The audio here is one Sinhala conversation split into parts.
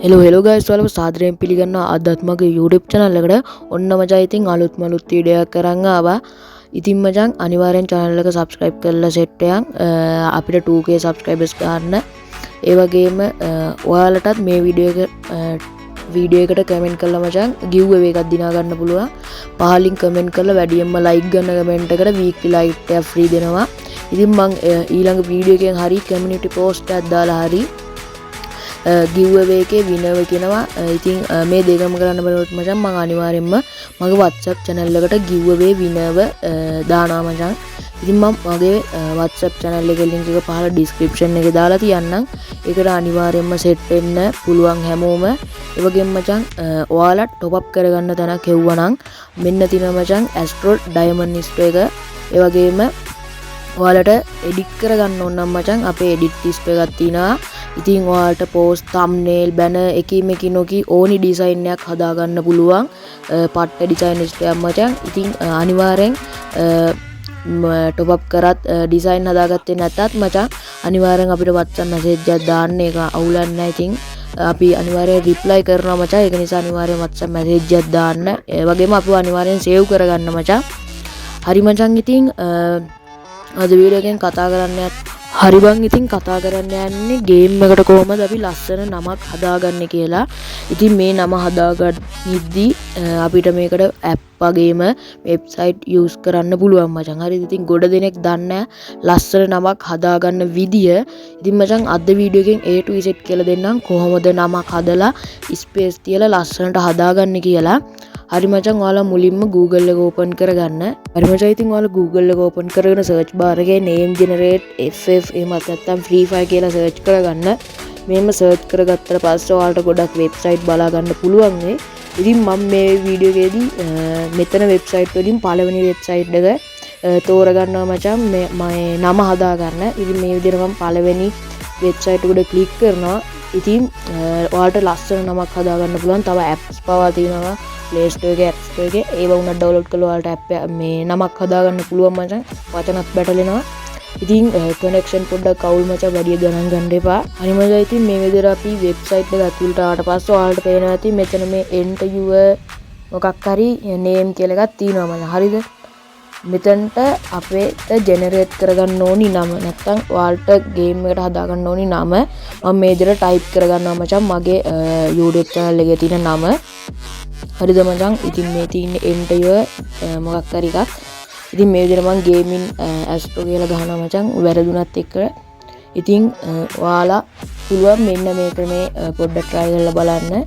හෙලෝ ගයිස් ඔයාලව සාදරයෙන් පිළිගන්නවා අදත් මගේ YouTube channel එකට. ඔන්න මචං ඉතින් අලුත් වීඩියෝ එකක් කරන් ආවා. ඉතින් මචං අනිවාර්යෙන් channel එක subscribe කරලා set එකන් අපිට 2k subscribers ගන්න. ඒ වගේම ඔයාලටත් මේ වීඩියෝ එකට කමෙන්ට් කරලා මචං giveaway එකක් දිනා ගන්න පුළුවන්. පහලින් කමෙන්ට් කරලා වැඩියෙන්ම like ගන්න කමෙන්ට් එකට weekly like එකක් free දෙනවා. ඉතින් මං ඊළඟ වීඩියෝ එකෙන් හරි community post එකක් දාලා හරි giveaway එකේ winner කෙනවා. ඉතින් මේ දෙකම කරන්න බලවත් මචං මම අනිවාර්යෙන්ම මගේ WhatsApp channel එකට giveaway winner දානවා මචං. ඉතින් මම මගේ WhatsApp channel එකේ link එක පහළ description එකේ දාලා තියන්නම්. ඒකට අනිවාර්යෙන්ම set වෙන්න පුළුවන් හැමෝම. ඒ වගේම මචං ඔයාලා top up කරගන්න තැනක් හෙව්වනම් මෙන්න තියෙනවා මචං Astro Diamond List එක. ඒ වගේම ඔයාලට edit කරගන්න ඕන නම් මචං අපේ edit list එකක් තියෙනවා. ඉතින් ඔයාලට post thumbnail banner එකීම කිනෝකි ඕනි design එකක් හදා ගන්න පුළුවන්. පට්ට design list එකක් මචං. ඉතින් අනිවාර්යෙන් top up කරත් design හදාගත්තේ නැත්නම් මචං අනිවාර්යෙන් අපිට WhatsApp message එකක් දාන්න. ඒක අවුලක් නැහැ. ඉතින් අපි අනිවාර්යෙන් reply කරනවා මචං. ඒක නිසා අනිවාර්යෙන් WhatsApp message එකක් දාන්න. ඒ වගේම අපිව අනිවාර්යෙන් save කරගන්න මචං. හරි මචං. ඉතින් අද වීඩියෝ එකෙන් කතා කරන්නේ හරි බං. ඉතින් කතා කරන්න යන්නේ ගේම් එකට කොහොමද අපි ලස්සන නමක් හදාගන්නේ කියලා. ඉතින් මේ නම හදාගන්නදී අපිට මේකට app වගේම website use කරන්න පුළුවන් මචං. හරිද? ඉතින් ගොඩ දෙනෙක් දන්නේ ලස්සන නමක් හදාගන්න විදිය. ඉතින් මචං අද වීඩියෝ එකෙන් A to Z කියලා දෙන්නම් කොහොමද නමක් හදලා space තියලා ලස්සනට හදාගන්නේ කියලා. හරි මචං ඔයාලා මුලින්ම Google එක open කරගන්න. හරි මචං ඉතින් ඔයාලා Google එක open කරගෙන search bar එකේ name generate ff එහෙමත් නැත්නම් free fire කියලා search කරගන්න. මෙහෙම search කරගත්තට පස්සේ ඔයාලට ගොඩක් website බලා ගන්න පුළුවන් වෙයි. ඉතින් මම මේ වීඩියෝ එකේදී මෙතන website වලින් පළවෙනි website එක තෝරගන්නවා මචං මම නම හදා ගන්න. ඉතින් මේ විදිහට මම පළවෙනි website එකට click කරනවා. ඉතින් ඔයාලට ලස්සන නමක් හදා ගන්න පුළුවන්. තව apps පවා තියෙනවා. Play Store එකේ App Store එකේ ඒව උනත් download කරලා ඔයාලට app මේ නමක් හදා ගන්න පුළුවන් මචං. වචනත් බැටලෙනවා. ඉතින් connection පොඩ්ඩක් අවුල් මචං වැඩි ගණන් ගන්න එපා. හරි මචං ඉතින් මේ විදිහට අපි website එක ඇතුළට ආවට පස්සේ ඔයාලට පේනවා ඇති මෙතන මේ enter your මොකක් හරි name කියලා එකක් තියෙනවා මචං. හරිද? මෙතනට අපේට generate කරගන්න ඕනි නම නැත්නම් ඔයාලට game එකට හදා ගන්න ඕනි නම මම මේ විදිහට type කරගන්නවා මචං මගේ YouTube channel එකේ තියෙන නම. හරිද මචං? ඉතින් මේ තියෙන්නේ enter your මොකක් හරි එකක්. ඉතින් මේ විදිහට මම gaming Astro කියලා ගහනවා මචං වැරදුනත් එක්ක. ඉතින් ඔයාලා පුළුවන් මෙන්න මේ ක්‍රමේ පොඩ්ඩක් try කරලා බලන්න.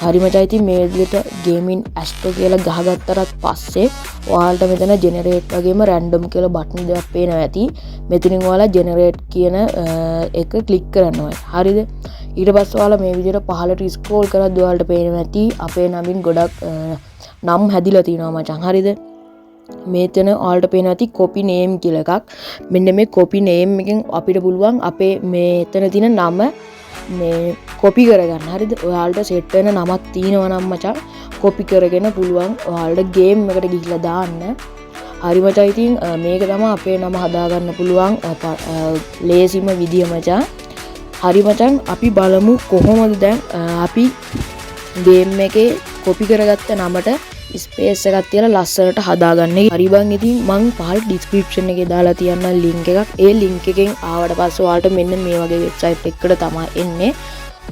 හරි මචං ඉතින් මේ විදිහට gaming Astro කියලා ගහගත්තට පස්සේ ඔයාලට මෙතන generate වගේම random කියලා බටන් දෙකක් පේනවා ඇති. මෙතනින් ඔයාලා generate කියන එක click කරනවා. හරිද? ඊට පස්සේ ඔයාලා මේ විදිහට පහළට scroll කරද්දී ඔයාලට පේනවා ඇති අපේ නමින් ගොඩක් නම් හැදිලා තියෙනවා මචං. හරිද? මෙතන ඔයාලට පේනවා ඇති copy name කියලා එකක්. මෙන්න මේ copy name එකෙන් අපිට පුළුවන් අපේ මෙතන තියෙන නම මේ copy කරගන්න. හරිද? ඔයාලට set වෙන නමක් තියෙනවා නම් මචං copy කරගෙන පුළුවන් ඔයාලට game එකට ගිහිල්ලා දාන්න. හරි මචං ඉතින් මේක තමයි අපේ නම හදාගන්න පුළුවන් ලේසිම විදිය මචං. හරි මචං අපි බලමු කොහොමද දැන් අපි game එකේ copy කරගත්ත නමට ස්පේස් එකක් තියලා ලස්සනට හදාගන්නේ. හරි බං ඉතින් මං පහළ description එකේ දාලා තියන්න link එකක්. ඒ link එකෙන් ආවට පස්සේ ඔයාලට මෙන්න මේ වගේ website එකකට තමයි එන්නේ.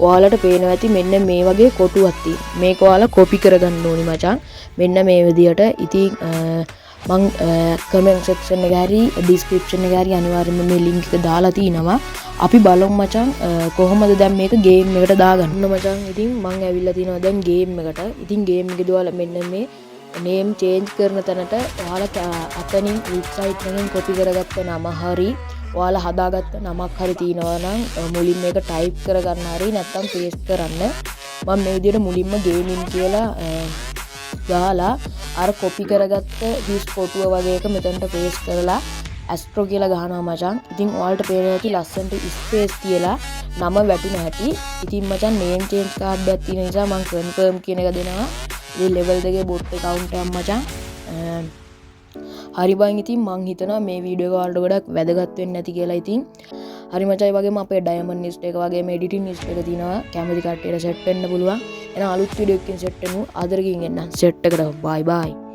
ඔයාලට පේනවා ඇති මෙන්න මේ වගේ කොටුවක් තියෙනවා. මේක ඔයාලා copy කරගන්න ඕනි මචං. මෙන්න මේ විදියට. ඉතින් මං comment section එකේ හරි description එකේ හරි අනිවාර්යයෙන්ම මේ link එක දාලා තිනවා. අපි බලමු මචං කොහොමද දැන් මේක game එකට දාගන්න මචං. ඉතින් මං ඇවිල්ලා තිනවා දැන් game එකට. ඉතින් game එකේදී ඔයාලා මෙන්න මේ name change කරන තැනට ඔයාලා අතනින් website එකෙන් copy කරගත්ත නම හරි ඔයාලා හදාගත්ත නමක් හරි තියෙනවා නම් මුලින් මේක type කරගන්න හරි නැත්නම් paste කරන්න. මම මේ විදිහට මුලින්ම gaming කියලා ගාලා අර copy කරගත්ත this photo වගේ එක මෙතනට paste කරලා Astro කියලා ගහනවා මචං. ඉතින් ඔයාලට පේනවා ඇති ලස්සනට space තියලා නම වැටුණ හැටි. ඉතින් මචං name change card එකක් තියෙන නිසා මම confirm කියන එක දෙනවා. මේ level 2 bot account එකක් මචං. හරි බං ඉතින් මං හිතනවා මේ වීඩියෝ එක ඔයාලට ගොඩක් වැදගත් වෙන්න ඇති කියලා. ඉතින් හරි මචං, ඒ වගේම අපේ ඩයමන්ඩ් ලිස්ට් එක වගේම එඩිටින් ලිස්ට් එක තියෙනවා. කැමති කට්ටියට සෙට් වෙන්න පුළුවන්. එහෙනම් අලුත් වීඩියෝ එකකින් සෙට් වෙමු. ආදරකින් එන්න සෙට් එකට. බයි බයි.